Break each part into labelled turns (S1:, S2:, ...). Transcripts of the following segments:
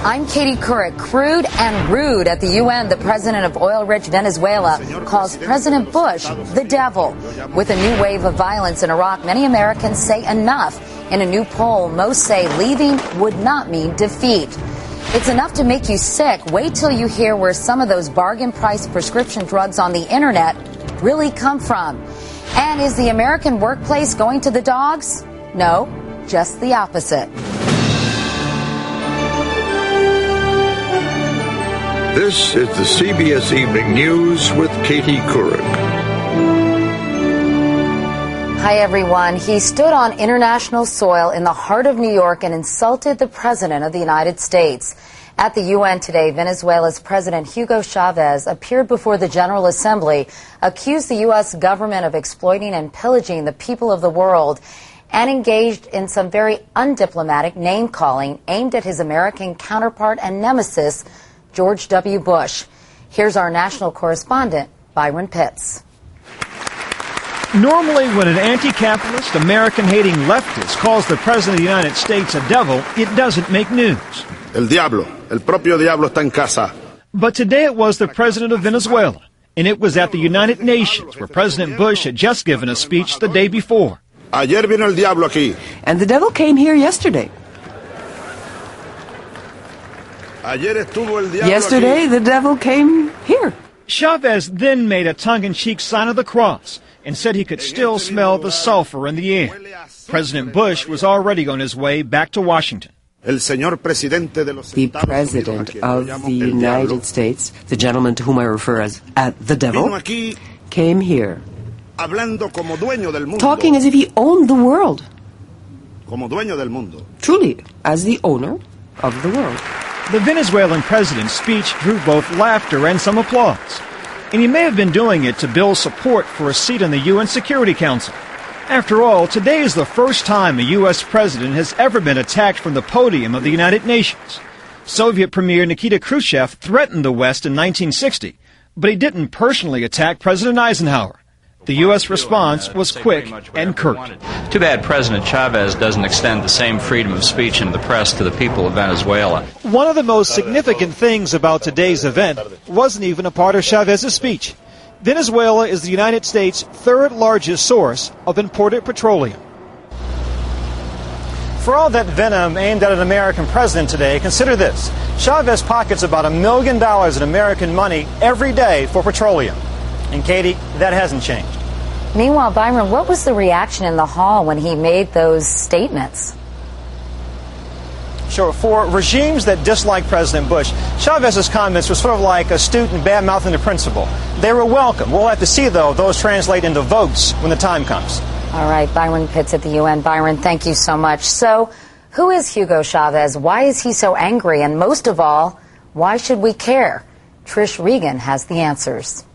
S1: I'm Katie Couric. Crude and rude at the UN. The president of oil-rich Venezuela calls President Bush the devil. With a new wave of violence in Iraq, many Americans say enough. In a new poll, most say leaving would not mean defeat. It's enough to make you sick. Wait till you hear where some of those bargain-priced prescription drugs on the internet really come from. And is the American workplace going to the dogs? No, just the opposite.
S2: This is the CBS Evening News with Katie Couric.
S1: Hi, everyone. He stood on international soil in the heart of New York and insulted the President of the United States. At the UN today, Venezuela's President Hugo Chavez appeared before the General Assembly, accused the U.S. government of exploiting and pillaging the people of the world, and engaged in some very undiplomatic name-calling aimed at his American counterpart and nemesis, George W. Bush. Here's our national correspondent, Byron Pitts.
S3: Normally, when an anti-capitalist, American-hating leftist calls the President of the United States a devil, it doesn't make news.
S4: El diablo, el propio diablo está en casa.
S3: But today it was the President of Venezuela, and it was at the United Nations, where President Bush had just given a speech the day before.
S4: Ayer vino el diablo aquí.
S5: And the devil came here yesterday. Yesterday, the devil came here.
S3: Chavez then made a tongue-in-cheek sign of the cross and said he could still smell the sulfur in the air. President Bush was already on his way back to Washington.
S5: The President of the United States, the gentleman to whom I refer as the devil, came here talking as if he owned the world. Truly, as the owner of the world.
S3: The Venezuelan president's speech drew both laughter and some applause. And he may have been doing it to build support for a seat on the UN Security Council. After all, today is the first time a U.S. president has ever been attacked from the podium of the United Nations. Soviet Premier Nikita Khrushchev threatened the West in 1960, but he didn't personally attack President Eisenhower. The U.S. response was quick and curt.
S6: Too bad President Chavez doesn't extend the same freedom of speech in the press to the people of Venezuela.
S3: One of the most significant things about today's event wasn't even a part of Chavez's speech. Venezuela is the United States' third largest source of imported petroleum. For all that venom aimed at an American president today, consider this. Chavez pockets about $1 million in American money every day for petroleum. And Katie, that hasn't changed.
S1: Meanwhile, Byron, what was the reaction in the hall when he made those statements?
S3: Sure. For regimes that dislike President Bush, Chavez's comments were sort of like a student bad-mouthing the principal. They were welcome. We'll have to see, though, those translate into votes when the time comes.
S1: All right, Byron Pitts at the UN. Byron, thank you so much. So, who is Hugo Chavez? Why is he so angry? And most of all, why should we care? Trish Regan has the answers.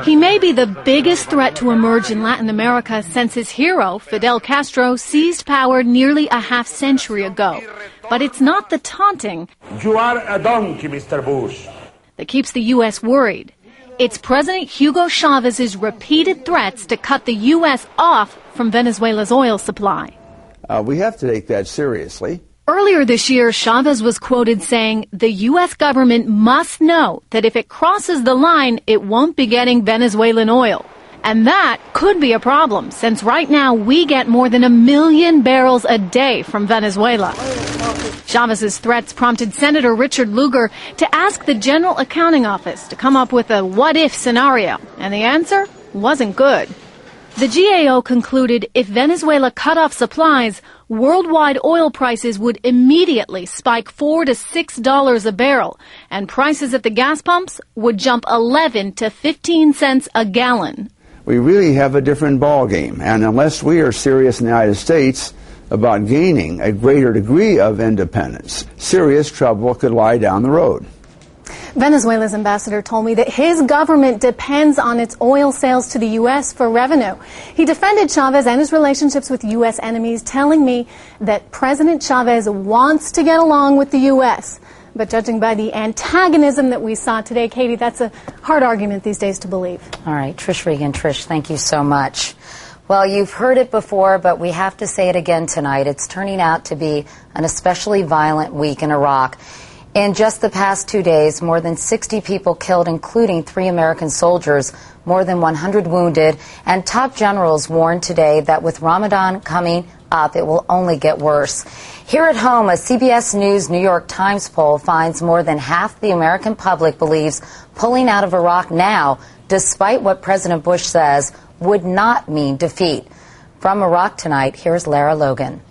S7: He may be the biggest threat to emerge in Latin America since his hero, Fidel Castro, seized power nearly a half-century ago. But it's not the taunting
S8: "You are a donkey, Mr. Bush"
S7: that keeps the U.S. worried. It's President Hugo Chavez's repeated threats to cut the U.S. off from Venezuela's oil supply.
S9: We have to take that seriously.
S7: Earlier this year, Chavez was quoted saying, "The U.S. government must know that if it crosses the line, it won't be getting Venezuelan oil." And that could be a problem, since right now we get more than 1 million barrels a day from Venezuela. Chavez's threats prompted Senator Richard Lugar to ask the General Accounting Office to come up with a what-if scenario, and the answer wasn't good. The GAO concluded if Venezuela cut off supplies, worldwide oil prices would immediately spike $4 to $6 a barrel, and prices at the gas pumps would jump 11 to 15 cents a gallon.
S9: We really have a different ballgame, and unless we are serious in the United States about gaining a greater degree of independence, serious trouble could lie down the road.
S10: Venezuela's ambassador told me that his government depends on its oil sales to the U.S. for revenue. He defended Chavez and his relationships with U.S. enemies, telling me that President Chavez wants to get along with the U.S. But judging by the antagonism that we saw today, Katie, that's a hard argument these days to believe.
S1: All right, Trish Regan. Trish, thank you so much. Well, you've heard it before, but we have to say it again tonight. It's turning out to be an especially violent week in Iraq. In just the past 2 days, more than 60 people killed, including 3 American soldiers, more than 100 wounded, and top generals warned today that with Ramadan coming up, it will only get worse. Here at home, a CBS News New York Times poll finds more than half the American public believes pulling out of Iraq now, despite what President Bush says, would not mean defeat. From Iraq tonight, here's Lara Logan.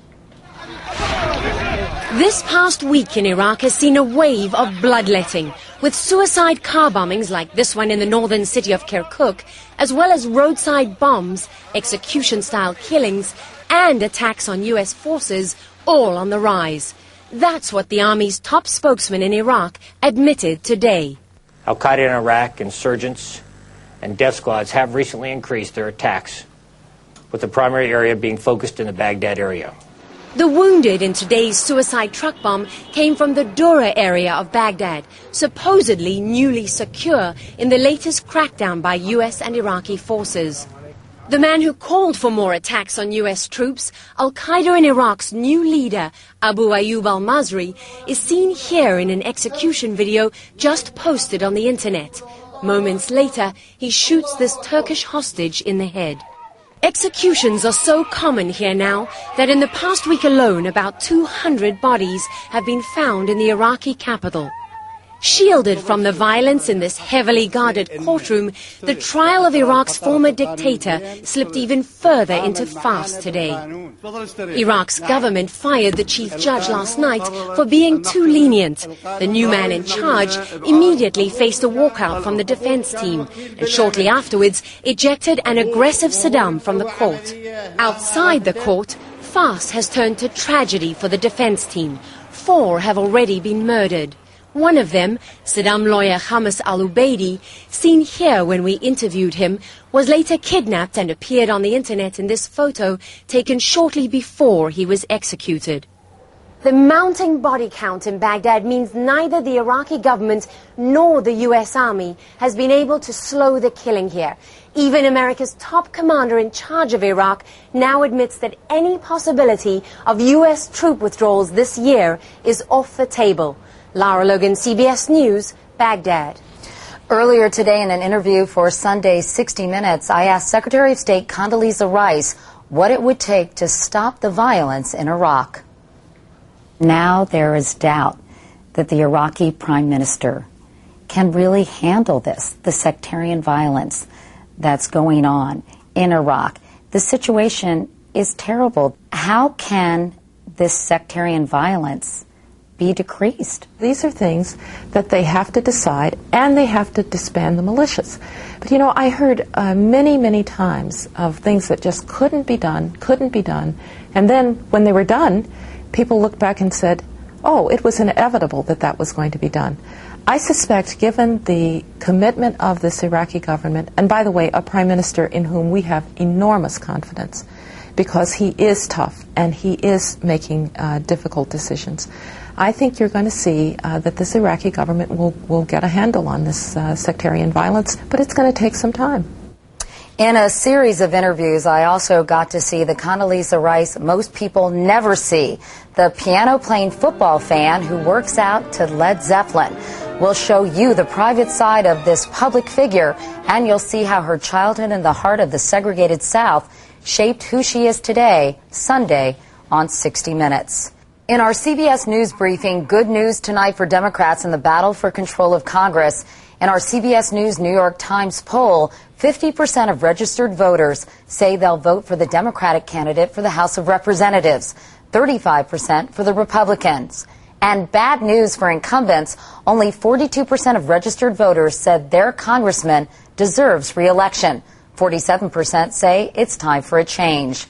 S11: This past week in Iraq has seen a wave of bloodletting, with suicide car bombings like this one in the northern city of Kirkuk, as well as roadside bombs, execution-style killings, and attacks on U.S. forces, all on the rise. That's what the Army's top spokesman in Iraq admitted today.
S12: Al-Qaeda in Iraq, insurgents, and death squads have recently increased their attacks, with the primary area being focused in the Baghdad area.
S11: The wounded in today's suicide truck bomb came from the Dura area of Baghdad, supposedly newly secure in the latest crackdown by U.S. and Iraqi forces. The man who called for more attacks on U.S. troops, Al-Qaeda in Iraq's new leader, Abu Ayyub al-Mazri, is seen here in an execution video just posted on the internet. Moments later, he shoots this Turkish hostage in the head. Executions are so common here now that in the past week alone, about 200 bodies have been found in the Iraqi capital. Shielded from the violence in this heavily guarded courtroom, the trial of Iraq's former dictator slipped even further into farce today. Iraq's government fired the chief judge last night for being too lenient. The new man in charge immediately faced a walkout from the defense team and shortly afterwards ejected an aggressive Saddam from the court. Outside the court, farce has turned to tragedy for the defense team. 4 have already been murdered. One of them, Saddam lawyer Hamas al-Ubaidi, seen here when we interviewed him, was later kidnapped and appeared on the internet in this photo taken shortly before he was executed. The mounting body count in Baghdad means neither the Iraqi government nor the U.S. Army has been able to slow the killing here. Even America's top commander in charge of Iraq now admits that any possibility of U.S. troop withdrawals this year is off the table. Lara Logan, CBS News, Baghdad.
S1: Earlier today in an interview for Sunday's 60 Minutes, I asked Secretary of State Condoleezza Rice what it would take to stop the violence in Iraq. Now there is doubt that the Iraqi Prime Minister can really handle this, the sectarian violence that's going on in Iraq. The situation is terrible. How can this sectarian violence be decreased?
S13: These are things that they have to decide, and they have to disband the militias. But you know, I heard many times of things that just couldn't be done, and then when they were done, people looked back and said, oh, it was inevitable that that was going to be done. I suspect, given the commitment of this Iraqi government, and by the way, a prime minister in whom we have enormous confidence, because he is tough and he is making difficult decisions, I think you're going to see that this Iraqi government will get a handle on this sectarian violence, but it's going to take some time.
S1: In a series of interviews, I also got to see the Condoleezza Rice most people never see, the piano-playing football fan who works out to Led Zeppelin. We'll show you the private side of this public figure, and you'll see how her childhood in the heart of the segregated South shaped who she is today, Sunday, on 60 Minutes. In our CBS News briefing, good news tonight for Democrats in the battle for control of Congress. In our CBS News New York Times poll, 50% of registered voters say they'll vote for the Democratic candidate for the House of Representatives, 35% for the Republicans. And bad news for incumbents, only 42% of registered voters said their congressman deserves re-election. 47% say it's time for a change.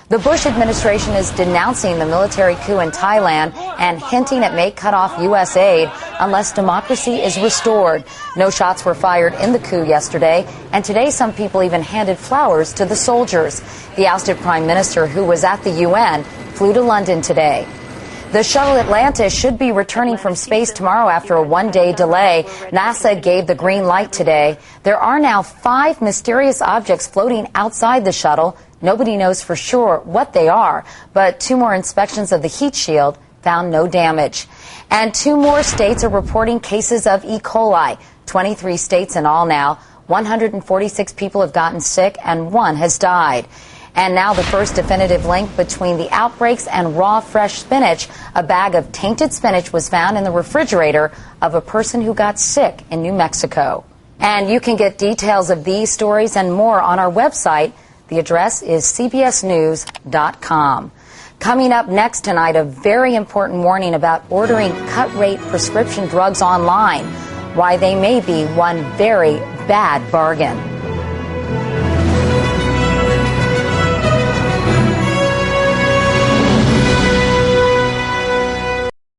S1: The Bush administration is denouncing the military coup in Thailand and hinting it may cut off U.S. aid unless democracy is restored. No shots were fired in the coup yesterday, and today some people even handed flowers to the soldiers. The ousted prime minister, who was at the UN, flew to London today. The shuttle Atlantis should be returning from space tomorrow after a one-day delay. NASA gave the green light today. There are now 5 mysterious objects floating outside the shuttle. Nobody knows for sure what they are, but 2 more inspections of the heat shield found no damage. And 2 more states are reporting cases of E. coli. 23 states in all now. 146 people have gotten sick and 1 has died. And now the first definitive link between the outbreaks and raw fresh spinach. A bag of tainted spinach was found in the refrigerator of a person who got sick in New Mexico. And you can get details of these stories and more on our website. The address is cbsnews.com. Coming up next tonight, a very important warning about ordering cut-rate prescription drugs online. Why they may be one very bad bargain.